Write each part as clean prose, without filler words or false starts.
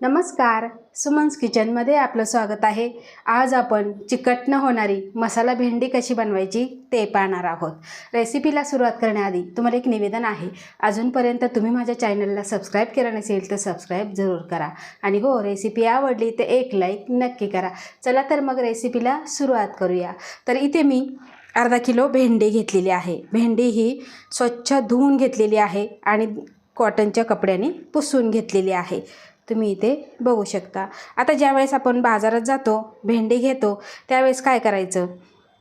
नमस्कार, सुमन्स किचनमध्ये आपलं स्वागत आहे। आज आपण चिकट न होणारी मसाला भेंडी कशी बनवायची ते पाहणार आहोत। रेसिपीला सुरुवात करण्याआधी तुम्हाला एक निवेदन आहे, अजूनपर्यंत तुम्ही माझ्या चॅनलला सबस्क्राईब केलं नसेल तर सबस्क्राईब जरूर करा आणि हो, रेसिपी आवडली तर एक लाईक नक्की करा। चला तर मग रेसिपीला सुरुवात करूया। तर इथे मी अर्धा किलो भेंडी घेतलेली आहे। भेंडी ही स्वच्छ धुवून घेतलेली आहे आणि कॉटनच्या कपड्याने पुसून घेतलेली आहे। तुम्ही इथे बघू शकता। आता ज्यावेळेस आपण बाजारात जातो, भेंडी घेतो, त्यावेळेस काय करायचं,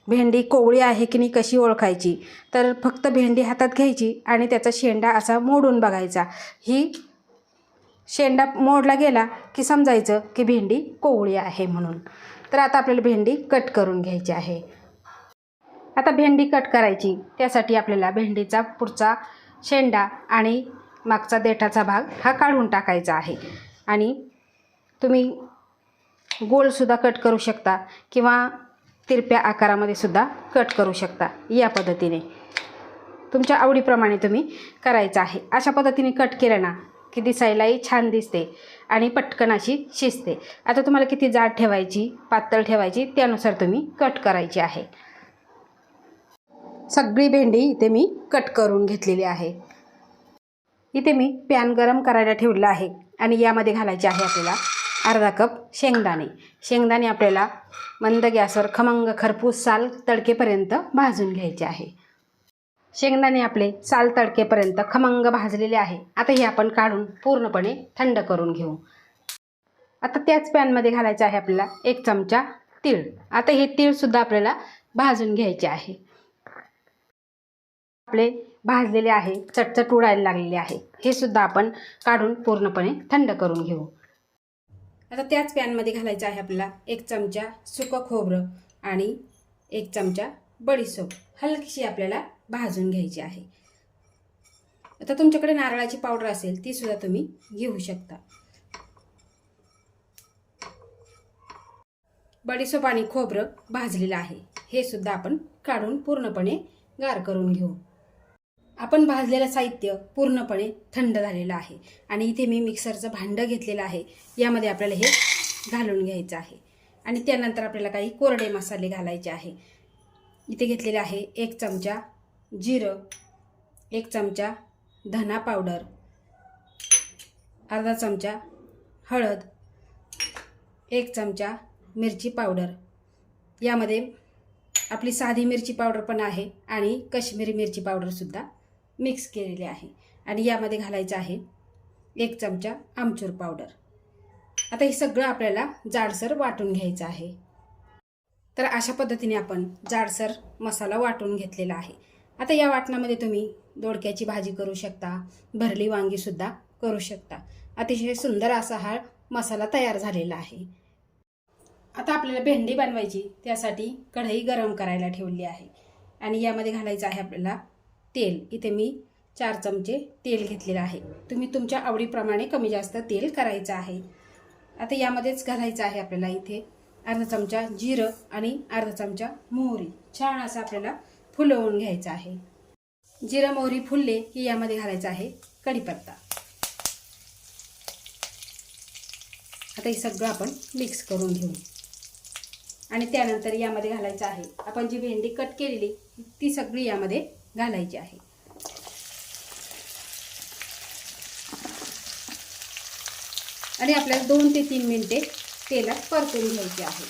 भेंडी कोवळी आहे की नाही कशी ओळखायची, तर फक्त भेंडी हातात घ्यायची आणि त्याचा शेंडा असा मोडून बघायचा। ही शेंडा मोडला गेला की समजायचं की भेंडी कोवळी आहे म्हणून। तर आता आपल्याला भेंडी कट करून घ्यायची आहे। आता भेंडी कट करायची, त्यासाठी आपल्याला भेंडीचा पुढचा शेंडा आणि मागचा देठाचा भाग हा काढून टाकायचा आहे। आणि तुम्ही गोलसुद्धा कट करू शकता किंवा तिरप्या आकारामध्ये सुद्धा कट करू शकता। या पद्धतीने तुमच्या आवडीप्रमाणे तुम्ही करायचं आहे। अशा पद्धतीने कट केलं ना की दिसायलाही छान दिसते आणि पटकन अशी शिजते। आता तुम्हाला किती जाड ठेवायची, पातळ ठेवायची त्यानुसार तुम्ही कट करायची आहे। सगळी भेंडी इथे मी कट करून घेतलेली आहे। इथे मी पॅन गरम करायला ठेवला आहे आणि यामध्ये घालायचे आहे आपल्याला अर्धा कप शेंगदाणे। शेंगदाणे आपल्याला मंद गॅसवर खमंग खरपूस साल तडकेपर्यंत भाजून घ्यायचे आहे। शेंगदाणे आपले साल तडकेपर्यंत खमंग भाजलेले आहे। आता हे आपण काढून पूर्णपणे थंड करून घेऊ। आता त्याच पॅनमध्ये घालायचं आहे आपल्याला 1 चमचा तीळ। आता हे तीळ सुद्धा आपल्याला भाजून घ्यायचे आहे। आपले भाजलेले आहे, चटचट उडायला लागलेले आहे, हे सुद्धा आपण काढून पूर्णपणे थंड करून घेऊ। आता त्याच पॅनमध्ये घालायचं आहे आपल्याला 1 चमचा सुकं खोबरं आणि 1 चमचा बडीशेप हलकीशी आपल्याला भाजून घ्यायची आहे। आता तुमच्याकडे नारळाची पावडर असेल ती सुद्धा तुम्ही घेऊ शकता। बडीशेप आणि खोबरं भाजलेलं आहे, हे सुद्धा आपण काढून पूर्णपणे गार करून घेऊ। आपण भाजलेलं साहित्य पूर्णपणे थंड झालेलं आहे आणि इथे मी मिक्सरचं भांडं घेतलेलं आहे। यामध्ये आपल्याला हे घालून घ्यायचं आहे आणि त्यानंतर आपल्याला काही कोरडे मसाले घालायचे आहे। इथे घेतलेले आहे 1 चमचा जिरं, 1 चमचा धना पावडर, अर्धा चमचा हळद, 1 चमचा मिरची पावडर। यामध्ये आपली साधी मिरची पावडर पण आहे आणि काश्मीरी मिरची पावडर सुद्धा मिक्स केलेले आहे आणि यामध्ये घालायचं आहे 1 चमचा आमचूर पावडर। आता हे सगळं आपल्याला जाडसर वाटून घ्यायचं आहे। तर अशा पद्धतीने आपण जाडसर मसाला वाटून घेतलेला आहे। आता या वाटणामध्ये तुम्ही दोडक्याची भाजी करू शकता, भरली वांगी सुद्धा करू शकता। अतिशय सुंदर असा हा मसाला तयार झालेला आहे। आता आपल्याला भेंडी बनवायची, त्यासाठी कढई गरम करायला ठेवली आहे आणि यामध्ये घालायचं आहे आपल्याला तेल। इथे मी 4 चमचे तेल घेतलेलं आहे। तुम्ही तुमच्या आवडीप्रमाणे कमी जास्त तेल करायचं आहे। आता यामध्येच घालायचं आहे आपल्याला इथे अर्धा चमचा जिरं आणि अर्धा चमचा मोहरी। छान असं आपल्याला फुलवून घ्यायचं आहे। जिरं मोहरी फुलले की यामध्ये घालायचं आहे कढीपत्ता। आता हे सगळं आपण मिक्स करून घेऊ आणि त्यानंतर यामध्ये घालायचं आहे आपण जी भेंडी कट केलेली ती सगळी यामध्ये घालायची आहे। आणि आपल्याला 2 ते 3 मिनिटे तेलात परतून घ्यायचे आहे।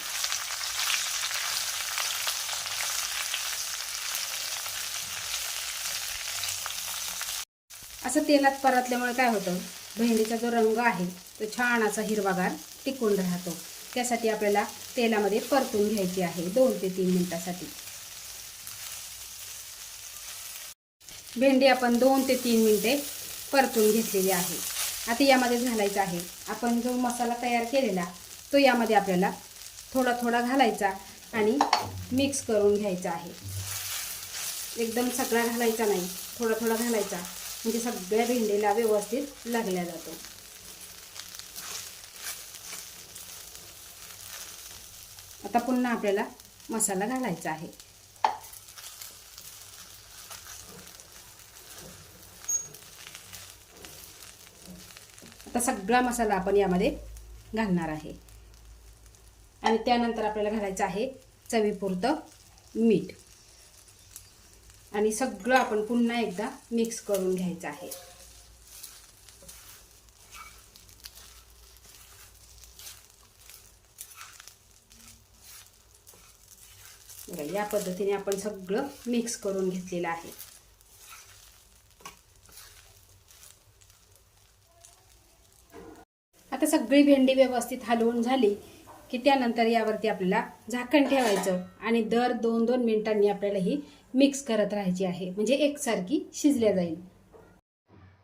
असं तेलात परतल्यामुळे काय होतं, भेंडीचा जो रंग आहे तो छान असा हिरवागार टिकून राहतो। त्यासाठी आपल्याला तेलामध्ये परतून घ्यायची आहे 2 ते 3 मिनिटासाठी। भेंडी आपण 2 ते 3 मिनिटे परतून घेतलेली आहे। आता यामध्ये घालायचं आहे आपण जो मसाला तयार केलेला तो यामध्ये आपल्याला थोडा थोडा घालायचा आणि मिक्स करून घ्यायचा आहे। एकदम सगळा घालायचा नाही, थोडा थोडा घालायचा, म्हणजे सगळ्या भेंडीला व्यवस्थित लागला जातो। आता पुन्हा आपल्याला मसाला घालायचा आहे। आता सगळा मसाला आपण यामध्ये घालणार आहे. आणि त्यानंतर आपल्याला घालायचं आहे चवीपुरतं मीठ आणि सगळं आपण पुन्हा एकदा मिक्स करून घ्यायचं आहे. या पद्धतीने आपण सगळं मिक्स करून घेतलेलं आहे. आता सगळी भेंडी व्यवस्थित हलवून झाली की त्यानंतर यावरती आपल्याला झाकण ठेवायचं आणि दर 2-2 मिनिटांनी आपल्याला ही मिक्स करत राहायची आहे, म्हणजे एकसारखी शिजल्या जाईल.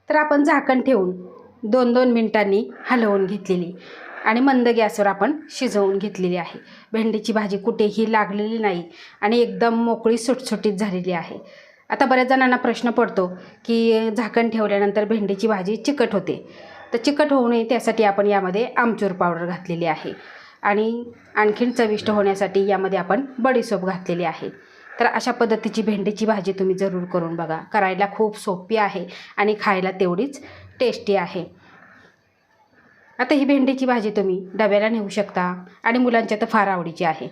तर आपण झाकण ठेवून 2-2 मिनिटांनी हलवून घेतलेली आणि मंद गॅसवर आपण शिजवून घेतलेली आहे. भेंडीची भाजी कुठेही लागलेली नाही आणि एकदम मोकळी सुटसुटीत झालेली आहे. आता बऱ्याच जणांना प्रश्न पडतो की झाकण ठेवल्यानंतर भेंडीची भाजी चिकट होते. तर चिकट होऊ नये त्यासाठी आपण यामध्ये आमचूर पावडर घातलेली आहे आणि आणखीन चविष्ट होण्यासाठी यामध्ये आपण बडीशोप घातलेली आहे. तर अशा पद्धतीची भेंडीची भाजी तुम्ही जरूर करून बघा. करायला खूप सोपी आहे आणि खायला तेवढीच टेस्टी आहे. आता ही भेंडीची भाजी तुम्ही डब्याला नेऊ शकता आणि मुलांच्या तर फार आवडीची आहे.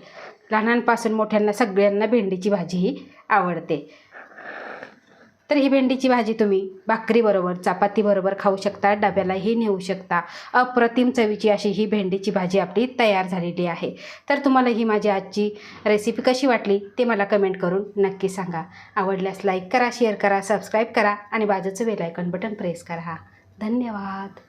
लहानांपासून मोठ्यांना सगळ्यांना भेंडीची भाजी ही आवडते. तर ही भेंडीची भाजी तुम्ही भाकरीबरोबर चपातीबरोबर खाऊ शकता, डब्यालाही नेऊ शकता. अप्रतिम चवीची अशी ही भेंडीची भाजी आपली तयार झालेली आहे. तर तुम्हाला ही माझी आजची रेसिपी कशी वाटली ते मला कमेंट करून नक्की सांगा. आवडल्यास लाईक करा, शेअर करा, सबस्क्राईब करा आणि बाजूचं बेल आयकॉन बटन प्रेस करा. धन्यवाद.